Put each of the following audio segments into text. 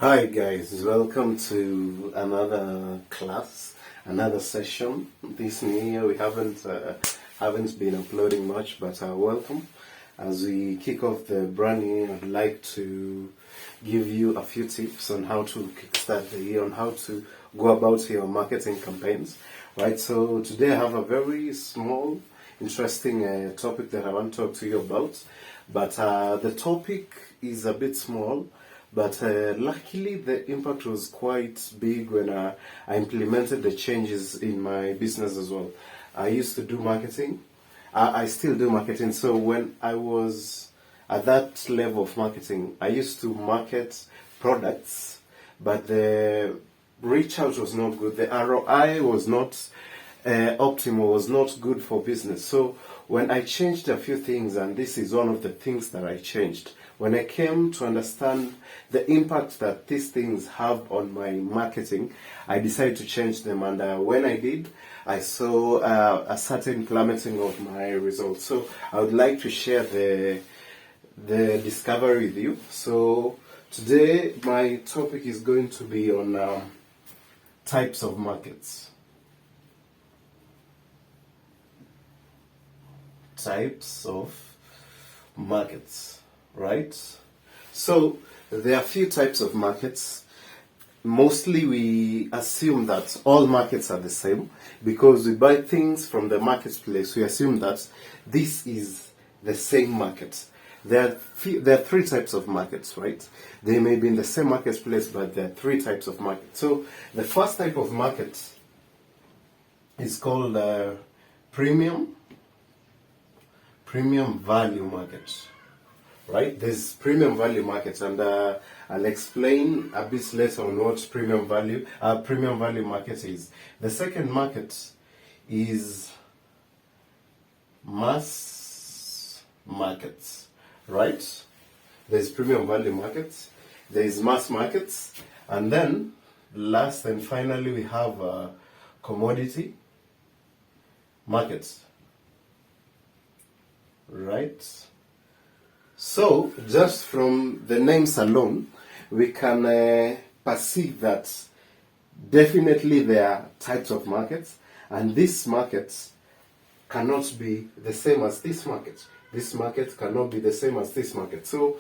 Hi guys, welcome to another class, another session. This new year we haven't been uploading much, but welcome. As we kick off the brand new year, I'd like to give you a few tips on how to kickstart the year, on how to go about your marketing campaigns. Right. So today I have a very small, interesting topic that I want to talk to you about. But the topic is a bit small. But luckily, the impact was quite big when I implemented the changes in my business as well. I used to do marketing. I still do marketing. So when I was at that level of marketing, I used to market products, but the reach out was not good. The ROI was not optimal, was not good for business. So when I changed a few things, and this is one of the things that I changed, when I came to understand the impact that these things have on my marketing, I decided to change them. And when I did, I saw a certain plummeting of my results. So I would like to share the discovery with you. So today my topic is going to be on types of markets. Types of markets, right? So there are a few types of markets. Mostly we assume that all markets are the same because we buy things from the marketplace. We assume that this is the same market. There are three types of markets, right? They may be in the same marketplace, but there are three types of markets. So the first type of market is called premium value market, right? There's premium value market, and I'll explain a bit later on what premium value market is. The second market is mass markets, right? There's premium value markets, there's mass markets, and then last and finally we have commodity markets. Right? So, just from the names alone, we can perceive that definitely there are types of markets, and these markets cannot be the same as this market. This market cannot be the same as this market. So,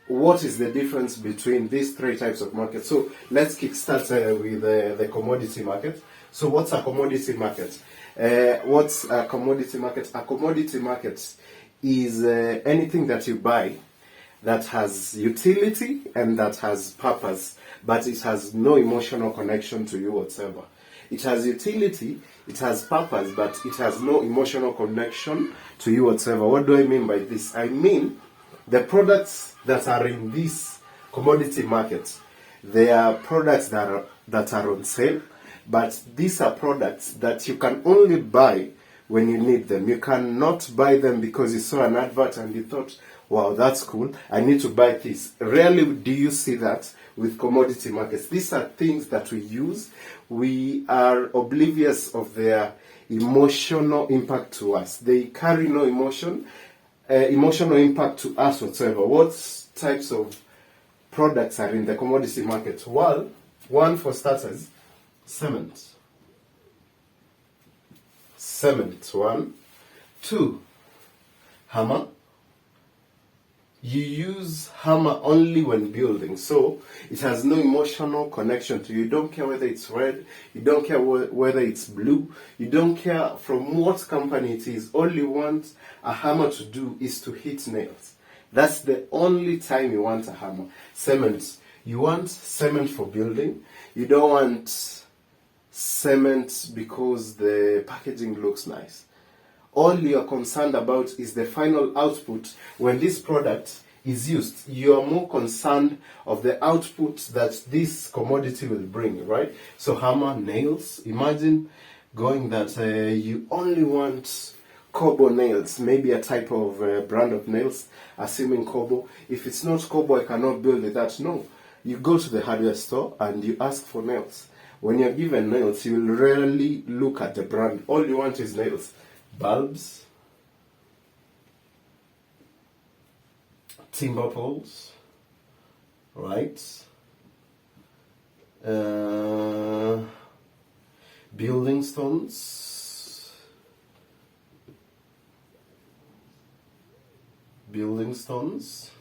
what is the difference between these three types of markets? So, let's kickstart with the commodity market. So, what's a commodity market? What's a commodity market? A commodity market is anything that you buy that has utility and that has purpose, but it has no emotional connection to you whatsoever. It has utility, it has purpose, but it has no emotional connection to you whatsoever. What do I mean by this? I mean the products that are in this commodity market, they are products that are on sale. But these are products that you can only buy when you need them. You cannot buy them because you saw an advert and you thought, wow, that's cool, I need to buy this. Rarely do you see that with commodity markets. These are things that we use. We are oblivious of their emotional impact to us. They carry no emotional impact to us whatsoever. What types of products are in the commodity market? Well, one for starters, cement. One. Two, hammer. You use hammer only when building, so it has no emotional connection to you. You don't care whether it's red, you don't care whether it's blue, you don't care from what company it is. All you want a hammer to do is to hit nails. That's the only time you want a hammer. Cement. You want cement for building. You don't want cement because the packaging looks nice. All you're concerned about is the final output when this product is used. You are more concerned of the output that this commodity will bring, right? So hammer, nails. Imagine going that you only want Kobo nails, maybe a type of brand of nails, assuming Kobo. If it's not Kobo, I cannot build with that. No. You go to the hardware store and you ask for nails. When you're given nails, you will rarely look at the brand. All you want is nails. Bulbs, timber poles, right? building stones, building stones.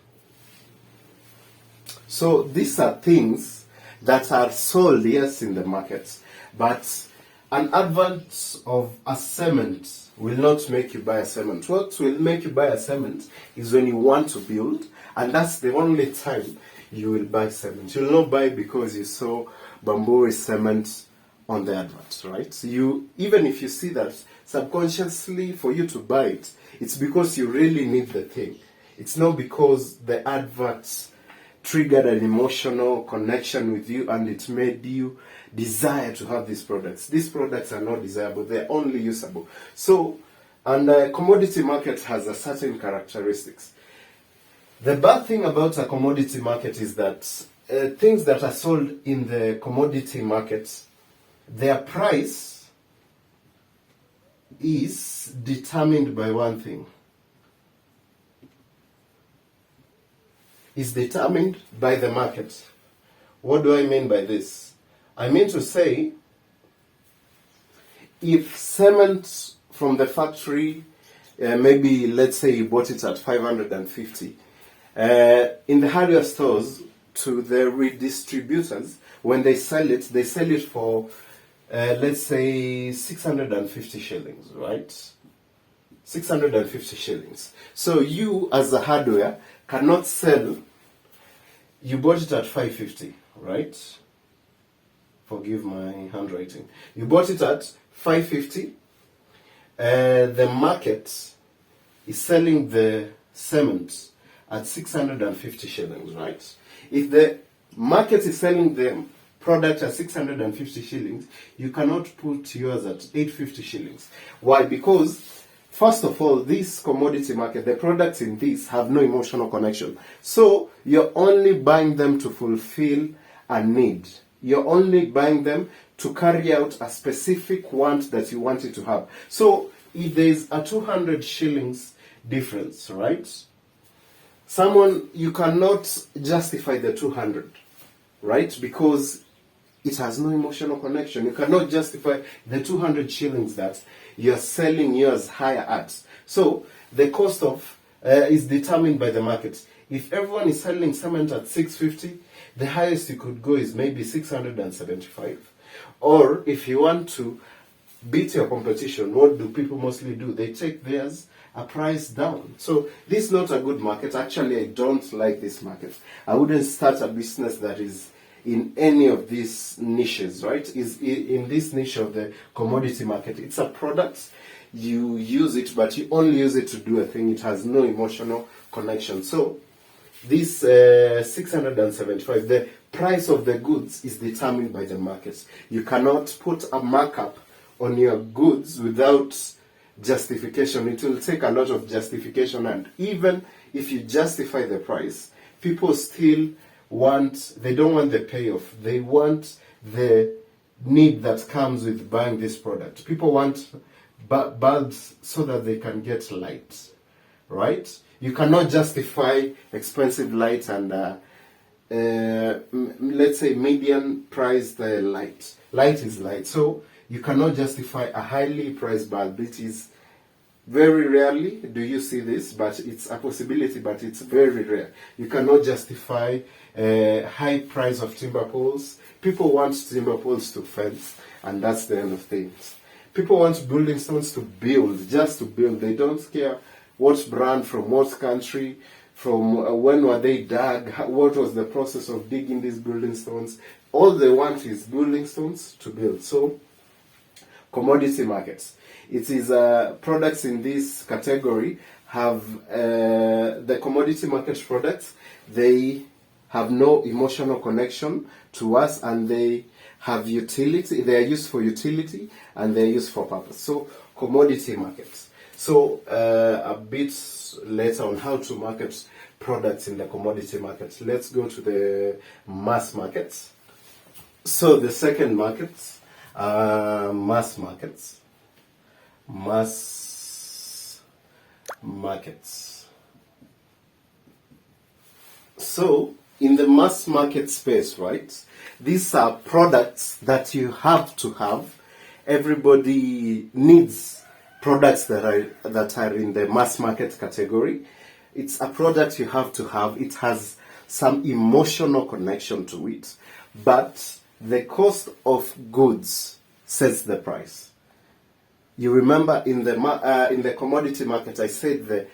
So these are things that are sold, yes, in the market, but an advert of a cement will not make you buy a cement. What will make you buy a cement is when you want to build, and that's the only time you will buy cement. You'll not buy because you saw bamboo cement on the advert, right? You, even if you see that subconsciously for you to buy it, it's because you really need the thing. It's not because the advert triggered an emotional connection with you and it made you desire to have these products. These products are not desirable, they're only usable. So, and the commodity market has a certain characteristics. The bad thing about a commodity market is that things that are sold in the commodity market, their price is determined by one thing. Is determined by the market. What do I mean by this? I mean to say, if cement from the factory, maybe let's say you bought it at 550, in the hardware stores to the redistributors, when they sell it for let's say 650 shillings, right? 650 shillings. So you as a hardware cannot sell, you bought it at 550, right? Forgive my handwriting. You bought it at 550. The market is selling the cement at 650 shillings, right? If the market is selling the product at 650 shillings, you cannot put yours at 850 shillings. Why? Because first of all, this commodity market, the products in this have no emotional connection. So you're only buying them to fulfill a need. You're only buying them to carry out a specific want that you wanted to have. So if there's a 200 shillings difference, right? You cannot justify the 200, right? Because it has no emotional connection. You cannot justify the 200 shillings that you're selling yours higher at. So the cost of is determined by the market. If everyone is selling cement at 650, the highest you could go is maybe 675. Or if you want to beat your competition, what do people mostly do? They take theirs a price down. So this is not a good market. Actually, I don't like this market. I wouldn't start a business that is in any of these niches, right? Is in this niche of the commodity market. It's a product, you use it, but you only use it to do a thing. It has no emotional connection. So this 675, the price of the goods is determined by the market. You cannot put a markup on your goods without justification. It will take a lot of justification, and even if you justify the price, people still they don't want the payoff. They want the need that comes with buying this product. People want bulbs so that they can get light, right? You cannot justify expensive light and let's say median priced light. Light is light. So you cannot justify a highly priced bulb. It is very rarely do you see this, but it's a possibility, but it's very rare. You cannot justify a high price of timber poles. People want timber poles to fence, and that's the end of things. People want building stones to build, just to build. They don't care what brand, from what country, from when were they dug, what was the process of digging these building stones. All they want is building stones to build. So, commodity markets. It is products in this category have the commodity market products. They have no emotional connection to us, and they have utility. They are used for utility and they are used for purpose. So commodity markets. So a bit later on how to market products in the commodity market. Let's go to the mass markets. So the second market, mass markets. Mass markets. So in the mass market space, right? These are products that you have to have. Everybody needs products that are in the mass market category. It's a product you have to have. It has some emotional connection to it, but the cost of goods sets the price. You remember in the commodity market, I said the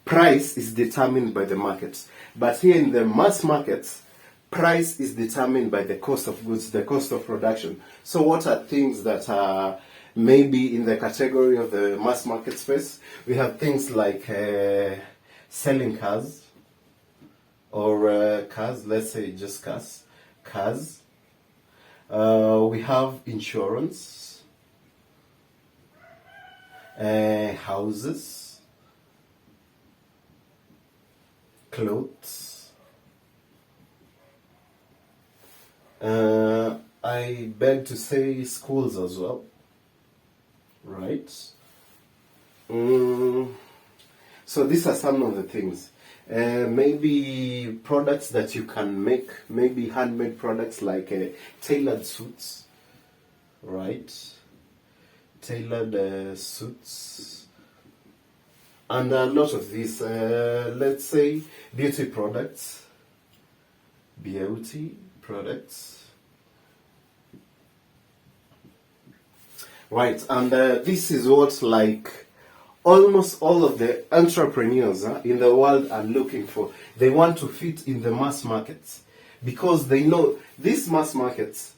price is determined by the market, but here in the mass markets, price is determined by the cost of goods, the cost of production. So what are things that are maybe in the category of the mass market space? We have things like selling cars, or cars, let's say just cars. We have insurance, houses, clothes. I beg to say schools as well, right? So these are some of the things. Maybe products that you can make, maybe handmade products like tailored suits, right? Tailored suits. And a lot of these, let's say, beauty products. Right, and this is what like almost all of the entrepreneurs in the world are looking for. They want to fit in the mass markets because they know these mass markets,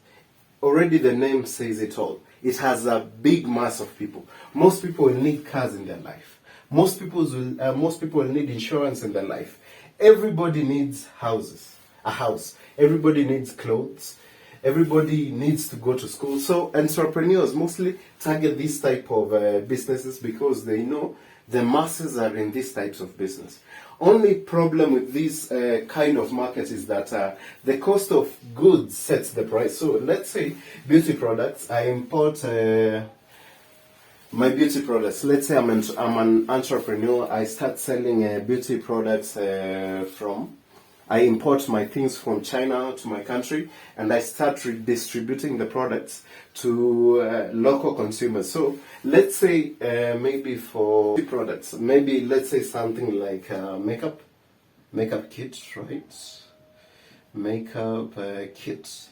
already the name says it all. It has a big mass of people. Most people will need cars in their life. Most people will need insurance in their life. Everybody needs a house. Everybody needs clothes. Everybody needs to go to school. So entrepreneurs mostly target these type of businesses because they know the masses are in these types of business. Only problem with this kind of market is that the cost of goods sets the price. So let's say beauty products. I import my beauty products. Let's say I'm an entrepreneur. I start selling beauty products I import my things from China to my country, and I start redistributing the products to local consumers. So let's say maybe for products, maybe let's say something like makeup kit, right? Makeup kit.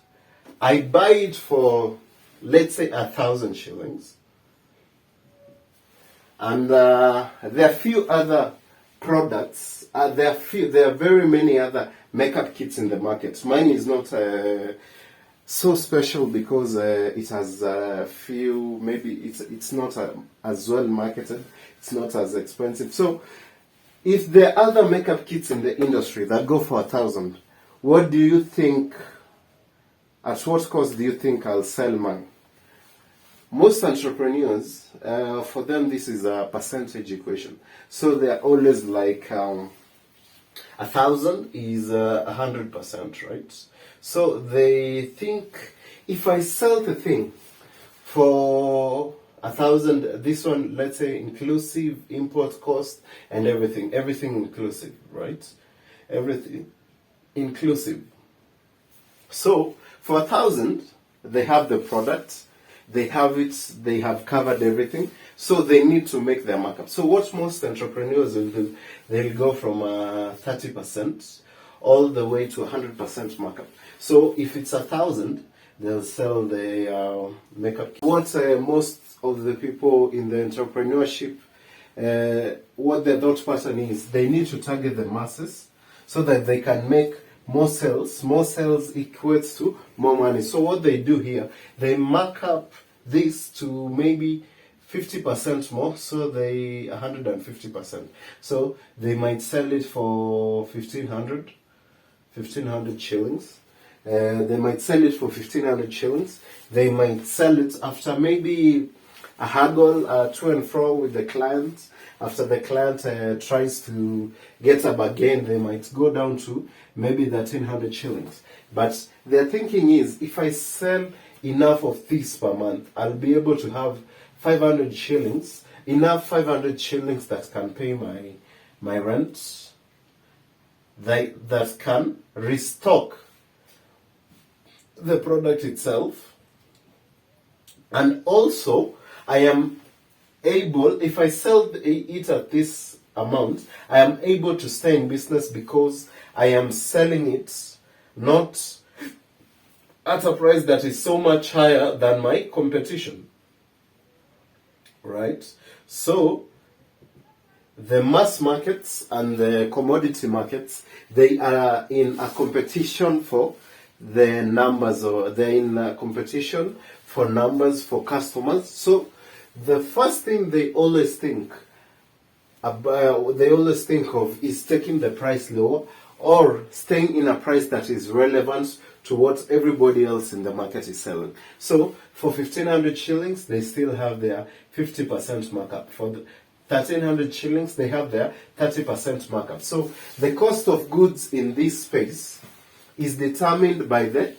I buy it for, let's say, 1,000 shillings. And there are few other products. There are very many other makeup kits in the market. Mine is not so special because it has a few. Maybe it's not as well marketed. It's not as expensive. So, if there are other makeup kits in the industry that go for 1,000, what do you think? At what cost do you think I'll sell mine? Most entrepreneurs, for them, this is a percentage equation. So they're always like 1,000 is 100%, right? So they think if I sell the thing for 1,000, this one, let's say inclusive import cost and everything inclusive, right? Everything inclusive. So for 1,000, they have the product. They have it, they have covered everything, so they need to make their markup. So what most entrepreneurs will do, they'll go from 30% all the way to 100% markup. So if it's 1,000, they'll sell the makeup kit. What most of the people in the entrepreneurship, what their thought pattern is, they need to target the masses so that they can make more sales. More sales equates to more money. So what they do here, they mark up this to maybe 50% more, so they 150%. So they might sell it for 1,500 shillings. They might sell it for 1,500 shillings. They might sell it after maybe a haggle to and fro with the client. After the client tries to get a bargain, they might go down to maybe 1,300 shillings. But their thinking is, if I sell enough of this per month, I'll be able to have 500 shillings, enough 500 shillings that can pay my rent, that can restock the product itself. And also, I am able, if I sell it at this amount, I am able to stay in business because I am selling it not at a price that is so much higher than my competition. Right? So, the mass markets and the commodity markets, they are in a competition for the numbers, or they're in a competition for numbers for customers. So the first thing they always think of is taking the price lower or staying in a price that is relevant to what everybody else in the market is selling. So for 1,500 shillings, they still have their 50% markup. For the 1,300 shillings, they have their 30% markup. So the cost of goods in this space is determined by the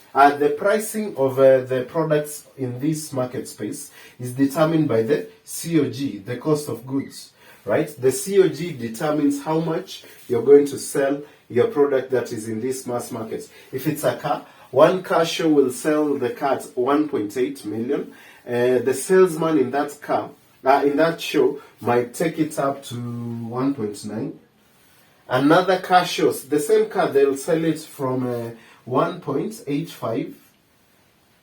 pricing of the products in this market space is determined by the COG, the cost of goods, right? The COG determines how much you're going to sell your product that is in this mass market. If it's a car, one car show will sell the car at 1.8 million. The salesman in that car, in that show, might take it up to 1.9. Another car shows the same car, they'll sell it from 1.85,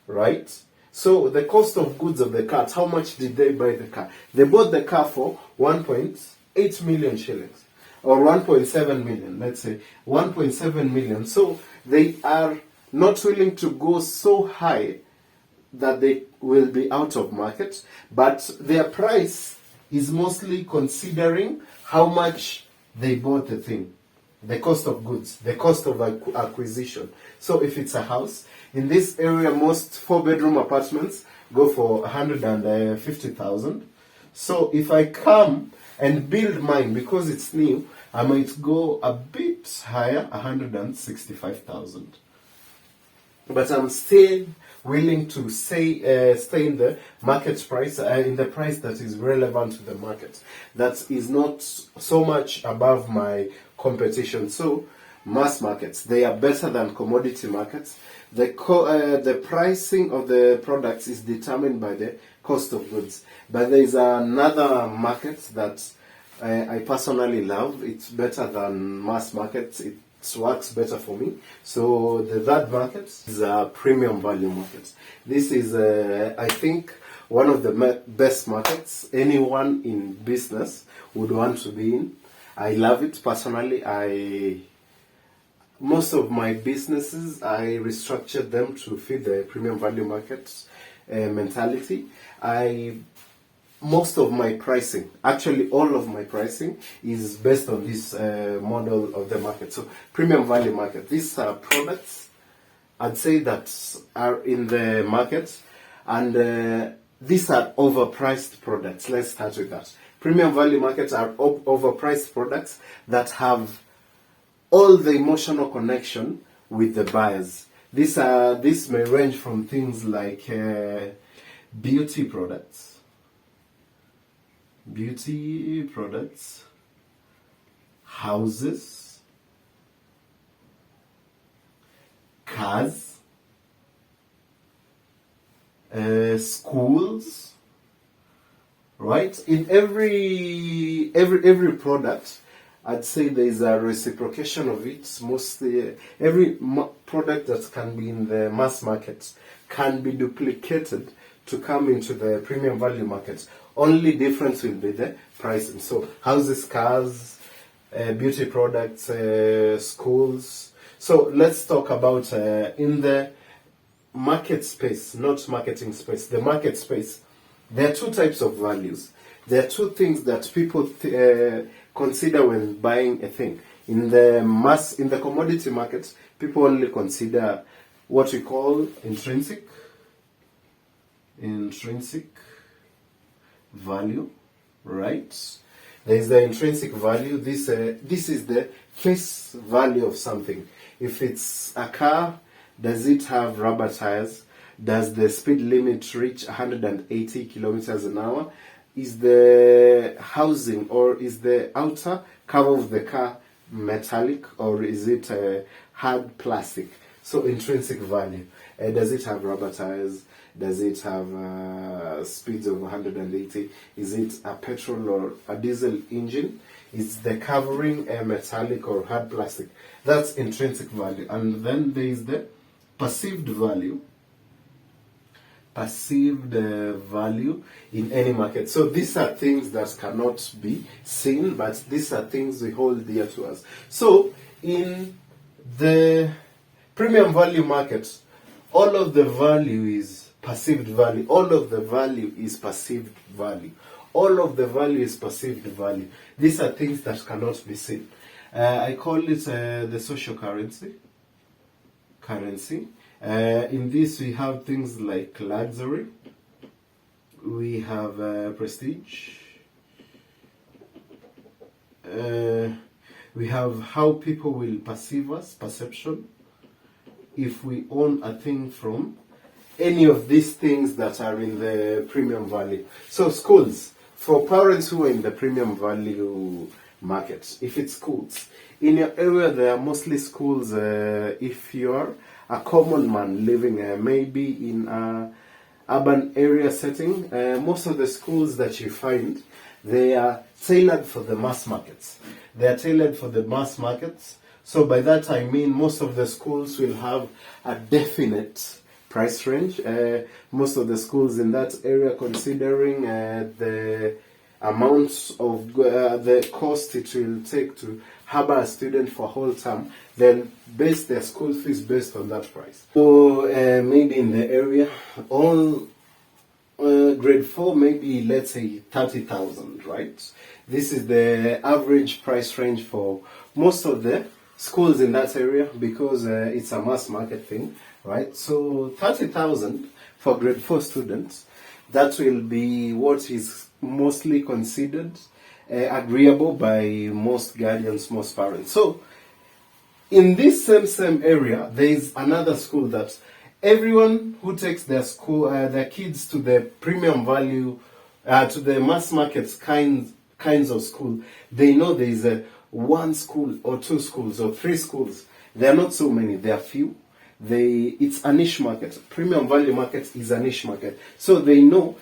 right? So the cost of goods of the car, how much did they buy the car? They bought the car for 1.8 million shillings, or 1.7 million, let's say 1.7 million. So they are not willing to go so high that they will be out of market, but their price is mostly considering how much they bought the thing, the cost of goods, the cost of acquisition. So if it's a house, in this area, most 4-bedroom apartments go for 150,000. So if I come and build mine, because it's new, I might go a bit higher, 165,000. But I'm still willing to stay in the market price, in the price that is relevant to the market, that is not so much above my competition. So mass markets, they are better than commodity markets. The pricing of the products is determined by the cost of goods. But there is another market that I personally love. It's better than mass markets. It works better for me. So the third market is a premium value market. This is, I think, one of the best markets anyone in business would want to be in. I love it personally. Most of my businesses, I restructured them to fit the premium value market mentality. Most of my pricing, actually all of my pricing, is based on this model of the market. So premium value market, these are products I'd say that are in the market, and these are overpriced products. Let's start with that. Premium value markets are overpriced products that have all the emotional connection with the buyers. This may range from things like beauty products, houses, cars, schools, right? In every product, I'd say there is a reciprocation of it. Mostly every product that can be in the mass market can be duplicated to come into the premium value market. Only difference will be the pricing. So houses, cars, beauty products, schools. So let's talk about in the market space, not marketing space, the market space. There are two types of values. There are two things that people consider when buying a thing. In the commodity market, people only consider what we call intrinsic value, right? There is the intrinsic value. This is the face value of something. If it's a car, does it have rubber tires? Does the speed limit reach 180 kilometers an hour? Is the housing or is the outer cover of the car metallic or is it hard plastic? So intrinsic value. Does it have rubber tires? Does it have speeds of 180? Is it a petrol or a diesel engine? Is the covering a metallic or hard plastic? That's intrinsic value. And then there is the perceived value. Perceived value in any market. So these are things that cannot be seen, but these are things we hold dear to us. So in the premium value market, all of the value is perceived value. All of the value is perceived value. All of the value is perceived value. These are things that cannot be seen. I call it the social currency. In this we have things like luxury, we have prestige, we have how people will perceive us, perception, if we own a thing from any of these things that are in the premium value. So schools, for parents who are in the premium value market, if it's schools, in your area there are mostly schools. If you're a common man living maybe in an urban area setting, most of the schools that you find, they are tailored for the mass markets. They are tailored for the mass markets. So by that I mean most of the schools will have a definite price range. Most of the schools in that area, considering the amounts of the cost it will take to have a student for a whole term, they'll base their school fees based on that price. So maybe in the area, all grade 4, maybe let's say 30,000, right? This is the average price range for most of the schools in that area because it's a mass market thing, right? So 30,000 for grade 4 students, that will be what is mostly considered agreeable by most guardians, most parents. So in this same area, there is another school that everyone who takes their school, their kids to the premium value, to the mass markets kinds of school, they know there is one school or two schools or three schools. There are not so many. There are few. It's a niche market. Premium value market is a niche market. So they know,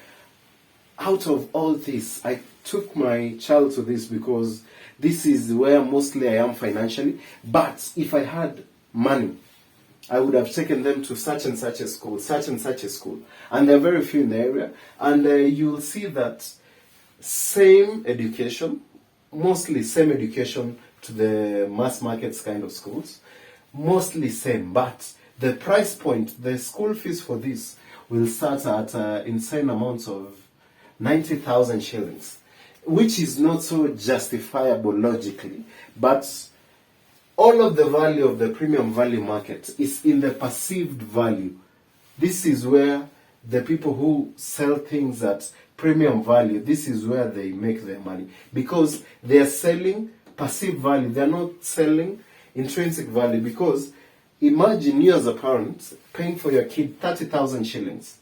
out of all this, I took my child to this because this is where mostly I am financially. But if I had money, I would have taken them to such and such a school, such and such a school. And there are very few in the area. And you'll see that same education, mostly same education to the mass markets kind of schools, mostly same. But the price point, the school fees for this will start at insane amounts of 90,000 shillings, which is not so justifiable logically, but all of the value of the premium value market is in the perceived value. This is where the people who sell things at premium value, this is where they make their money because they are selling perceived value. They are not selling intrinsic value because imagine you as a parent paying for your kid 30,000 shillings.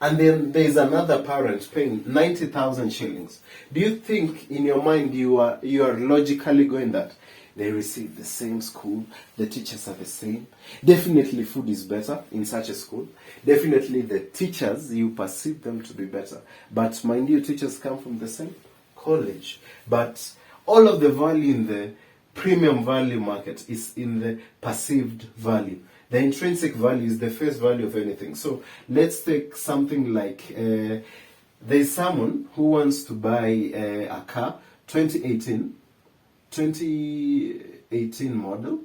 And then there's another parent paying 90,000 shillings. Do you think in your mind you are logically going that they receive the same school, the teachers are the same? Definitely food is better in such a school. Definitely the teachers, you perceive them to be better. But mind you, teachers come from the same college. But all of the value in the premium value market is in the perceived value. The intrinsic value is the face value of anything. So let's take something like there's someone who wants to buy a car, 2018 model,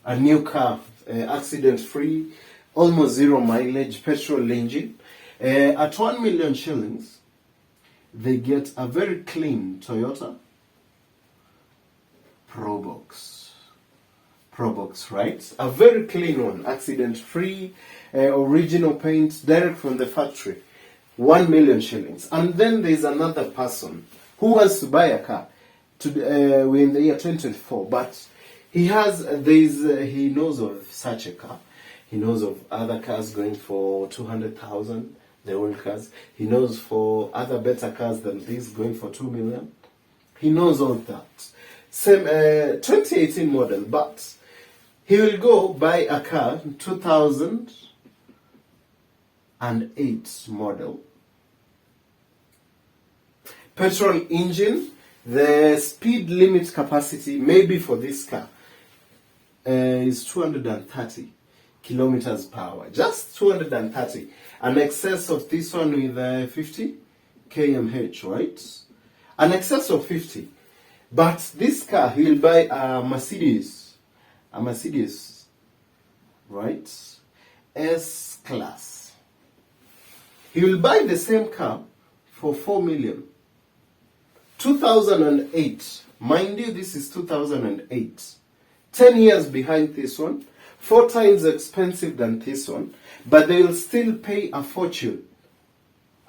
a new car, accident-free, almost zero mileage, petrol engine. At 1 million shillings, they get a very clean Toyota Probox, right? A very clean one, accident-free, original paint, direct from the factory. 1 million shillings. And then there's another person who wants to buy a car. We're in the year 2024, but he knows of such a car. He knows of other cars going for 200,000, the old cars. He knows for other better cars than this going for 2 million. He knows all that. Same 2018 model, but he will go buy a car 2008 model. Petrol engine. The speed limit capacity maybe for this car is 230 kilometers per hour. Just 230. An excess of this one with 50 kmh, right? An excess of 50. But this car, he'll buy a Mercedes, right? S-Class. He will buy the same car for 4 million. 2008. Mind you, this is 2008. 10 years behind this one. 4 times expensive than this one. But they will still pay a fortune.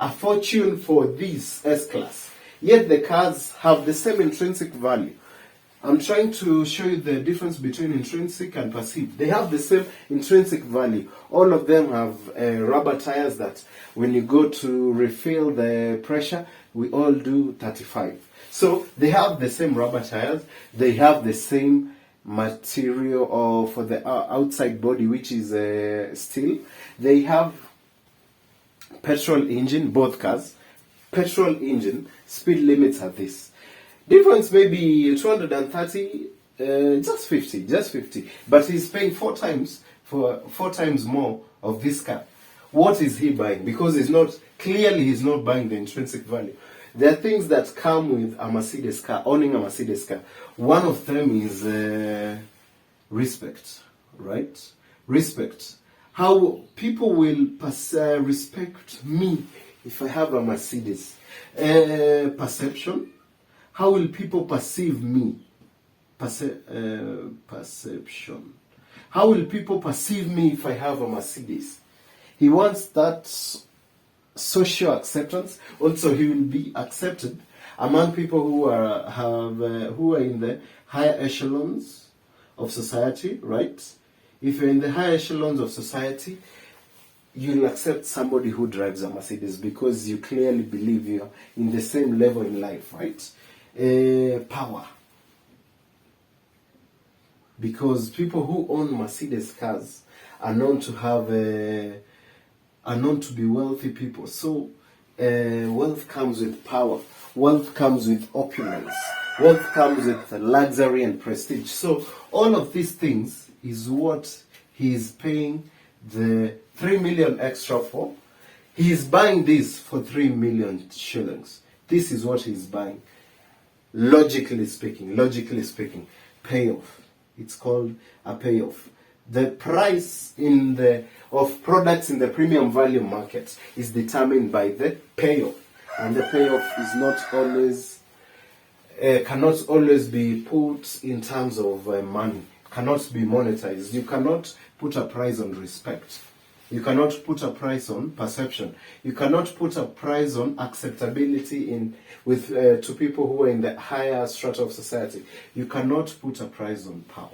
A fortune for this S-Class. Yet the cars have the same intrinsic value. I'm trying to show you the difference between intrinsic and perceived. They have the same intrinsic value. All of them have rubber tires that when you go to refill the pressure, we all do 35. So they have the same rubber tires. They have the same material for the outside body, which is steel. They have petrol engine, both cars. Petrol engine, speed limits are this. Difference maybe 230, just 50. But he's paying 4 times more of this car. What is he buying? Because he's not buying the intrinsic value. There are things that come with a Mercedes car, owning a Mercedes car. One of them is respect, right? Respect. How people will respect me if I have a Mercedes. Perception. How will people perceive me? Perception. How will people perceive me if I have a Mercedes? He wants that social acceptance. Also, he will be accepted among people who are in the higher echelons of society, right? If you're in the higher echelons of society, you'll accept somebody who drives a Mercedes because you clearly believe you're in the same level in life, right? Power. Because people who own Mercedes cars are known to be wealthy people. So wealth comes with power. Wealth comes with opulence. Wealth comes with luxury and prestige. So all of these things is what he is paying the 3 million extra for. He is buying this for 3 million shillings. This is what he is buying. Logically speaking, payoff. It's called a payoff. The price of products in the premium value market is determined by the payoff, and the payoff is cannot always be put in terms of money. Cannot be monetized. You cannot put a price on respect. You cannot put a price on perception. You cannot put a price on acceptability to people who are in the higher strata of society. You cannot put a price on power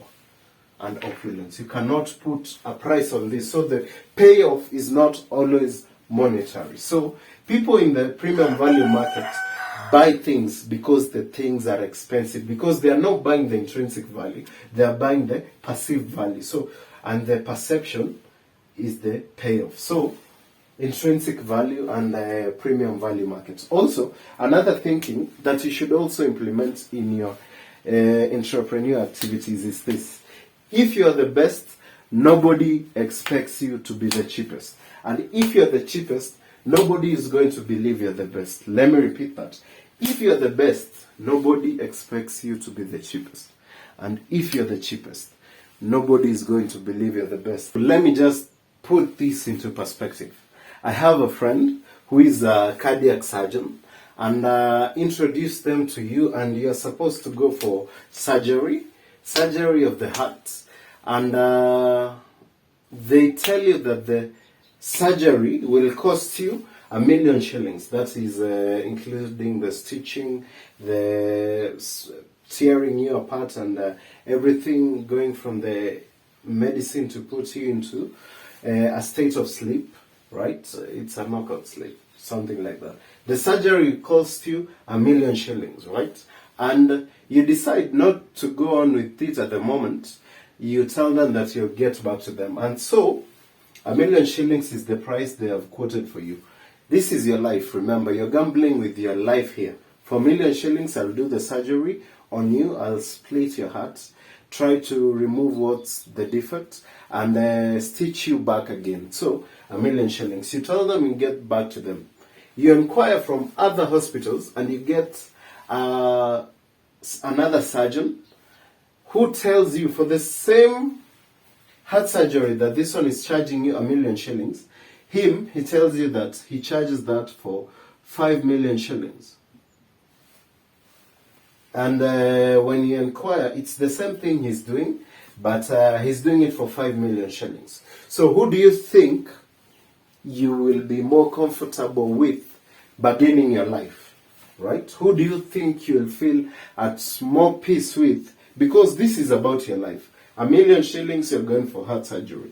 and opulence. You cannot put a price on this. So the payoff is not always monetary. So people in the premium value market buy things because the things are expensive, because they are not buying the intrinsic value, they are buying the perceived value. So, and the perception is the payoff. So intrinsic value and premium value markets. Also, another thinking that you should also implement in your entrepreneurial activities is this: if you're the best, nobody expects you to be the cheapest. And if you're the cheapest, nobody is going to believe you're the best. Let me repeat that. If you're the best, nobody expects you to be the cheapest. And if you're the cheapest, nobody is going to believe you're the best. Let me just put this into perspective. I have a friend who is a cardiac surgeon, and introduce them to you, and you're supposed to go for surgery of the heart. And they tell you that the surgery will cost you 1 million shillings. That is including the stitching, the tearing you apart, and everything going from the medicine to put you into a state of sleep, right? It's a knockout sleep, something like that. The surgery cost you 1 million shillings, right? and you decide not to go on with it at the moment, you tell them that you'll get back to them. And so, £1,000,000 is the price they have quoted for you. This is your life, remember, you're gambling with your life here. For £1,000,000, I'll do the surgery on you, I'll split your heart, try to remove what's the defect, and stitch you back again. So, £1,000,000. You tell them, you get back to them. You inquire from other hospitals and you get another surgeon who tells you for the same heart surgery that this one is charging you £1,000,000, he tells you that he charges that for £5,000,000. And when you inquire, it's the same thing he's doing, but he's doing it for £5,000,000. So who do you think you will be more comfortable with beginning your life, right? Who do you think you'll feel at more peace with? Because this is about your life. £1,000,000, you're going for heart surgery.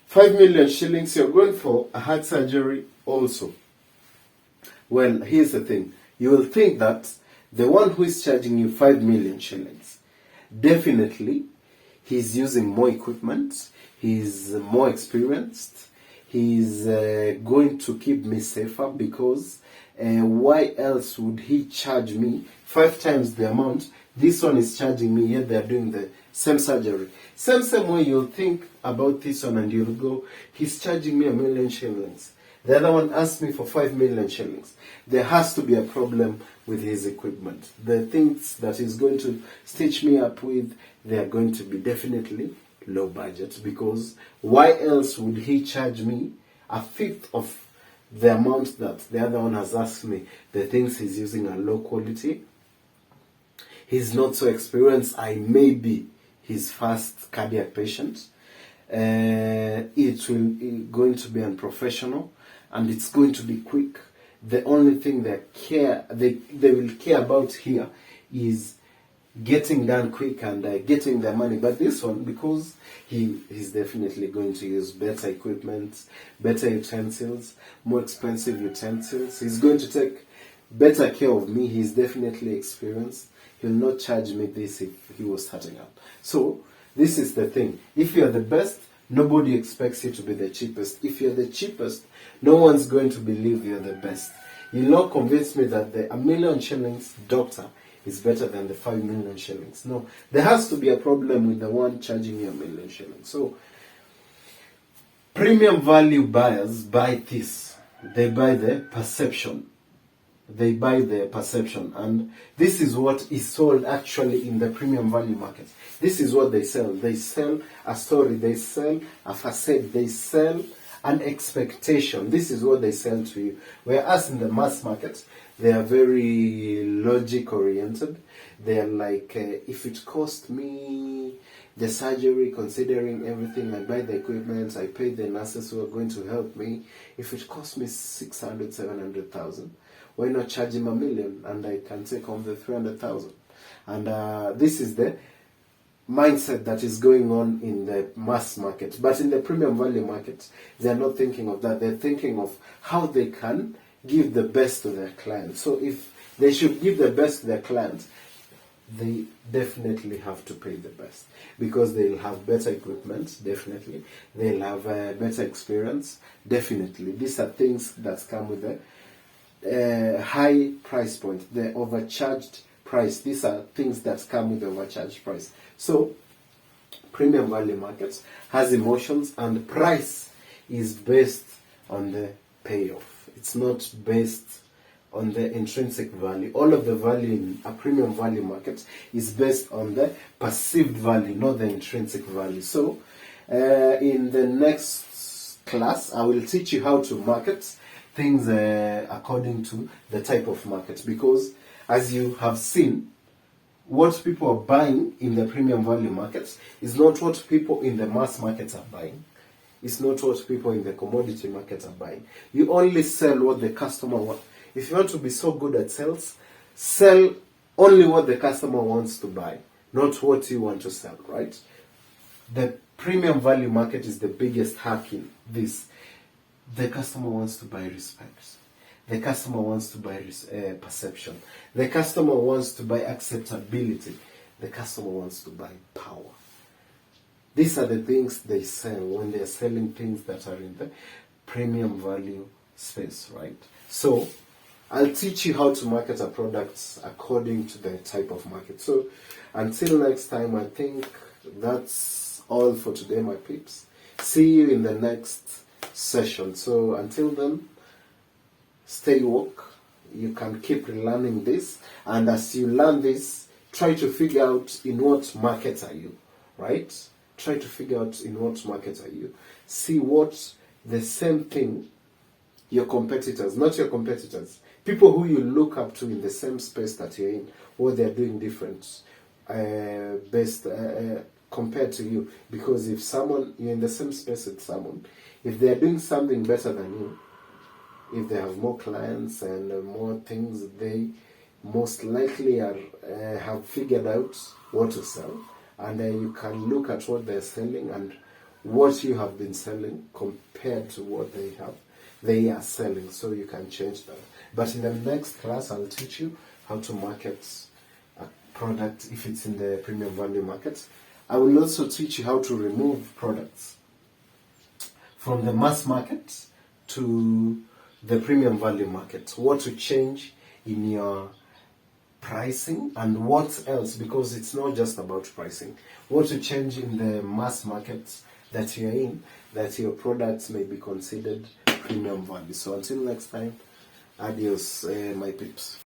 £5,000,000, you're going for a heart surgery also. Well, here's the thing. You will think that the one who is charging you £5,000,000, definitely he's using more equipment, he's more experienced, he's going to keep me safer, because why else would he charge me 5 times the amount this one is charging me, yet they're doing the same surgery? Same way you'll think about this one and you'll go, he's charging me £1,000,000. The other one asked me for £5,000,000. There has to be a problem with his equipment. The things that he's going to stitch me up with, they are going to be definitely low budget, because why else would he charge me a fifth of the amount that the other one has asked me? The things he's using are low quality. He's not so experienced. I may be his first cardiac patient. It will going to be unprofessional, and it's going to be quick. The only thing they will care about here is getting done quick and getting their money. But this one, because he's definitely going to use better equipment, better utensils, more expensive utensils. He's going to take better care of me. He's definitely experienced. He'll not charge me this if he was starting out. So this is the thing. If you're the best, nobody expects you to be the cheapest. If you're the cheapest, no one's going to believe you're the best. You'll not convince me that the £1,000,000 doctor is better than the £5,000,000. No, there has to be a problem with the one charging you £1,000,000. So, premium value buyers buy this. They buy the perception. They buy the perception, and this is what is sold actually in the premium value market. This is what they sell. They sell a story. They sell a facade. They sell an expectation. This is what they sell to you. Whereas in the mass market, they are very logic oriented. They are like, if it cost me the surgery, considering everything, I buy the equipment, I pay the nurses who are going to help me. If it cost me 600, 700,000, why not charge him £1,000,000 and I can take home the 300,000? And this is the mindset that is going on in the mass market. But in the premium value market, they're not thinking of that. They're thinking of how they can give the best to their clients. So if they should give the best to their clients, they definitely have to pay the best, because they'll have better equipment, definitely. They'll have better experience, definitely. These are things that come with a high price point, the overcharged price. These are things that come with the overcharged price. So, premium value markets has emotions, and price is based on the payoff. It's not based on the intrinsic value. All of the value in a premium value market is based on the perceived value, not the intrinsic value. So, in the next class, I will teach you how to market things according to the type of market, because as you have seen, what people are buying in the premium value markets is not what people in the mass markets are buying. It's not what people in the commodity markets are buying. You only sell what the customer wants. If you want to be so good at sales, sell only what the customer wants to buy, not what you want to sell, right? The premium value market is the biggest hack in this. The customer wants to buy respect. The customer wants to buy perception. The customer wants to buy acceptability. The customer wants to buy power. These are the things they sell when they're selling things that are in the premium value space, right? So I'll teach you how to market a product according to the type of market. So until next time, I think that's all for today, my peeps. See you in the next session. So until then, stay woke. You can keep learning this, and as you learn this, try to figure out in what market are you, right? Try to figure out in what market are you. See what the same thing your competitors, not your competitors, people who you look up to in the same space that you're in, what they're doing different, compared to you. Because if you're in the same space with someone, if they're doing something better than you, if they have more clients and more things, they most likely have figured out what to sell, and you can look at what they're selling and what you have been selling compared to what they are selling, so you can change that. But in the next class, I'll teach you how to market a product if it's in the premium value market. I will also teach you how to remove products from the mass market to the premium value market, what to change in your pricing and what else, because it's not just about pricing, what to change in the mass market that you're in, that your products may be considered premium value. So until next time, adios, my peeps.